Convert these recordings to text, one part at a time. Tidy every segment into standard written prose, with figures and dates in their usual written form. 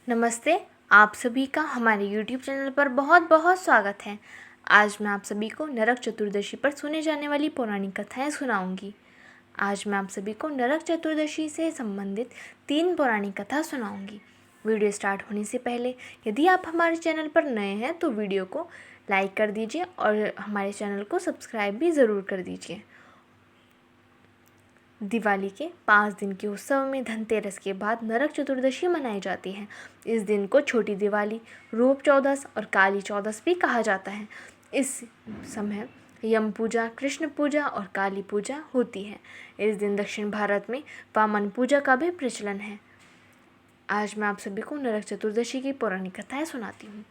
नमस्ते। आप सभी का हमारे YouTube चैनल पर बहुत बहुत स्वागत है। आज मैं आप सभी को नरक चतुर्दशी पर सुने जाने वाली पौराणिक कथाएं सुनाऊंगी। आज मैं आप सभी को नरक चतुर्दशी से संबंधित 3 पौराणिक कथा सुनाऊंगी। वीडियो स्टार्ट होने से पहले यदि आप हमारे चैनल पर नए हैं तो वीडियो को लाइक कर दीजिए और हमारे चैनल को सब्सक्राइब भी ज़रूर कर दीजिए। दिवाली के 5 दिन के उत्सव में धनतेरस के बाद नरक चतुर्दशी मनाई जाती है। इस दिन को छोटी दिवाली, रूप चौदस और काली चौदस भी कहा जाता है। इस समय यम पूजा, कृष्ण पूजा और काली पूजा होती है। इस दिन दक्षिण भारत में वामन पूजा का भी प्रचलन है। आज मैं आप सभी को नरक चतुर्दशी की पौराणिक कथाएं सुनाती हूँ।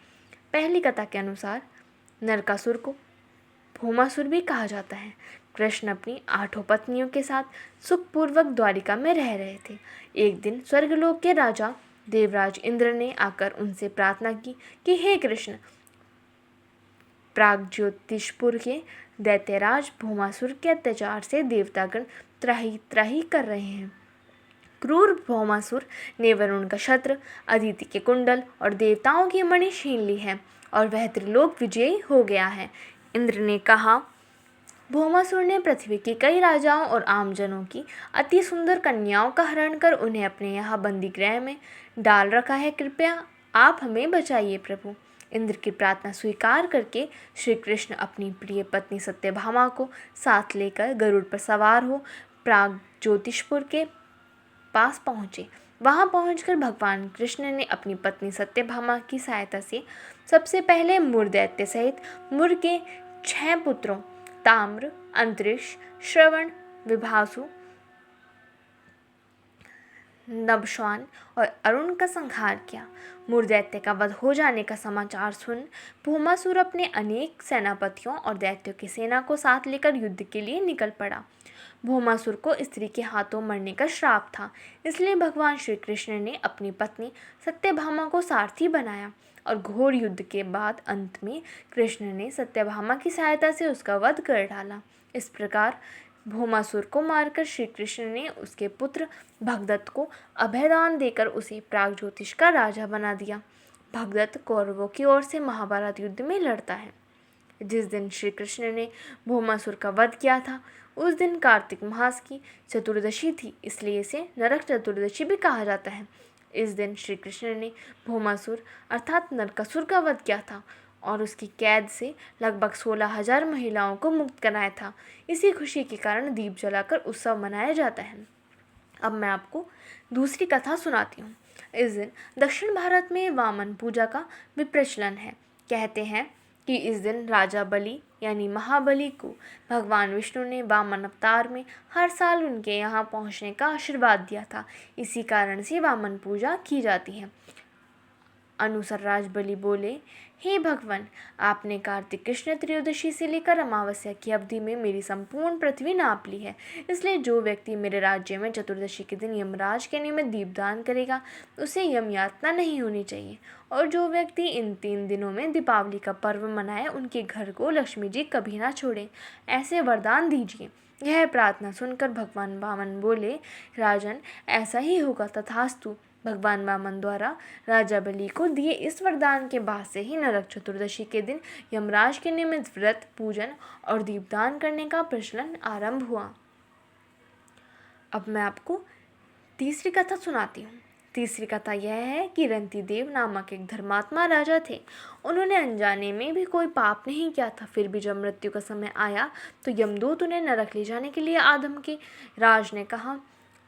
पहली कथा के अनुसार नरकासुर को भौमासुर भी कहा जाता है। कृष्ण अपनी 8 पत्नियों के साथ सुखपूर्वक द्वारिका में रह रहे थे। एक दिन स्वर्गलोक के राजा देवराज इंद्र ने आकर उनसे प्रार्थना की कि हे कृष्ण, प्रागज्योतिषपुर के दैत्यराज भौमासुर के अत्याचार से देवतागण त्राही त्राही कर रहे हैं। क्रूर भौमासुर ने वरुण का छत्र, अदिति के कुंडल और देवताओं की मणि छीन ली है और वह त्रिलोक विजयी हो गया है। इंद्र ने कहा, भौमासुर ने पृथ्वी के कई राजाओं और आमजनों की अति सुंदर कन्याओं का हरण कर उन्हें अपने यहाँ बंदी गृह में डाल रखा है। कृपया आप हमें बचाइए प्रभु। इंद्र की प्रार्थना स्वीकार करके श्री कृष्ण अपनी प्रिय पत्नी सत्यभामा को साथ लेकर गरुड़ पर सवार हो प्राग ज्योतिषपुर के पास पहुँचे। वहाँ पहुंचकर भगवान कृष्ण ने अपनी पत्नी सत्यभामा की सहायता से सबसे पहले मुर दैत्य सहित मुर के 6 पुत्रों ताम्र, अंतरिक्ष, श्रवण, विभासु, नभश्वान और अरुण का संहार किया। मुर दैत्य का वध हो जाने का समाचार सुन भौमासुर अपने अनेक सेनापतियों और दैत्यों की सेना को साथ लेकर युद्ध के लिए निकल पड़ा। भौमासुर को स्त्री के हाथों मरने का श्राप था, इसलिए भगवान श्री कृष्ण ने अपनी पत्नी सत्यभामा को सारथी बनाया और घोर युद्ध के बाद अंत में कृष्ण ने सत्यभामा की सहायता से उसका वध कर डाला। इस प्रकार भौमासुर को मारकर श्री कृष्ण ने उसके पुत्र भगदत्त को अभयदान देकर उसे प्रागज्योतिष का राजा बना दिया। भगदत्त कौरवों की ओर से महाभारत युद्ध में लड़ता है। जिस दिन श्री कृष्ण ने भौमासुर का वध किया था उस दिन कार्तिक मास की चतुर्दशी थी, इसलिए इसे नरक चतुर्दशी भी कहा जाता है। इस दिन श्री कृष्ण ने भौमासुर अर्थात नरकासुर का वध किया था और उसकी कैद से लगभग 16,000 महिलाओं को मुक्त कराया था। इसी खुशी के कारण दीप जलाकर उत्सव मनाया जाता है। अब मैं आपको दूसरी कथा सुनाती हूँ। इस दिन दक्षिण भारत में वामन पूजा का भी प्रचलन है। कहते हैं कि इस दिन राजा बलि यानी महाबली को भगवान विष्णु ने वामन अवतार में हर साल उनके यहाँ पहुँचने का आशीर्वाद दिया था। इसी कारण से वामन पूजा की जाती है। अनुसार राज बलि बोले, हे भगवान, आपने कार्तिक कृष्ण त्रयोदशी से लेकर अमावस्या की अवधि में मेरी संपूर्ण पृथ्वी नाप ली है। इसलिए जो व्यक्ति मेरे राज्य में चतुर्दशी के दिन यमराज के निमित्त दीपदान करेगा उसे यम यातना नहीं होनी चाहिए। और जो व्यक्ति इन 3 दिनों में दीपावली का पर्व मनाए उनके घर को लक्ष्मी जी कभी ना छोड़ें। ऐसे वरदान दीजिए। यह प्रार्थना सुनकर भगवान वामन बोले, राजन, ऐसा ही होगा, तथास्तु। भगवान वामन द्वारा राजा बलि को दिए इस वरदान के बाद से ही नरक चतुर्दशी के दिन यमराज के निमित्त व्रत, पूजन और दीपदान करने का प्रचलन आरंभ हुआ। अब मैं आपको तीसरी कथा सुनाती हूँ। तीसरी कथा यह है कि रंतिदेव नामक एक धर्मात्मा राजा थे। उन्होंने अनजाने में भी कोई पाप नहीं किया था। फिर भी जब मृत्यु का समय आया तो यमदूत उन्हें नरक ले जाने के लिए आदम के राज ने कहा,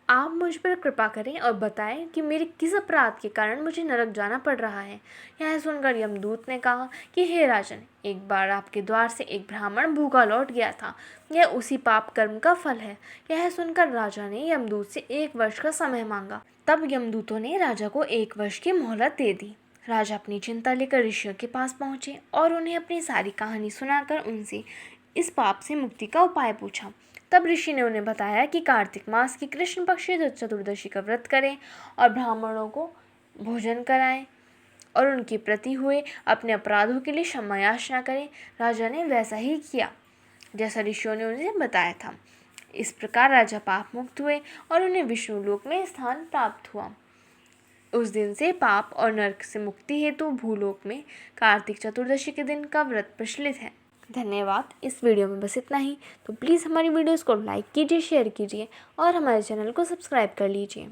आप मुझ पर कृपा करें और बताएं कि मेरे किस अपराध के कारण मुझे नरक जाना पड़ रहा है। यह सुनकर यमदूत ने कहा कि हे राजन, एक बार आपके द्वार से एक ब्राह्मण भूखा लौट गया था। यह उसी पाप कर्म का फल है। यह सुनकर राजा ने यमदूत से 1 वर्ष का समय मांगा। तब यमदूतों ने राजा को 1 वर्ष की मोहलत दे दी। राजा अपनी चिंता लेकर ऋषियों के पास पहुँचे और उन्हें अपनी सारी कहानी सुनाकर उनसे इस पाप से मुक्ति का उपाय पूछा। तब ऋषि ने उन्हें बताया कि कार्तिक मास की कृष्ण पक्ष चतुर्दशी का व्रत करें और ब्राह्मणों को भोजन कराएं और उनके प्रति हुए अपने अपराधों के लिए क्षमा याचना करें। राजा ने वैसा ही किया जैसा ऋषियों ने उन्हें बताया था। इस प्रकार राजा पाप मुक्त हुए और उन्हें विष्णु लोक में स्थान प्राप्त हुआ। उस दिन से पाप और नरक से मुक्ति हेतु भूलोक में कार्तिक चतुर्दशी के दिन का व्रत प्रचलित है। धन्यवाद। इस वीडियो में बस इतना ही। तो प्लीज़ हमारी वीडियोस को लाइक कीजिए, शेयर कीजिए और हमारे चैनल को सब्सक्राइब कर लीजिए।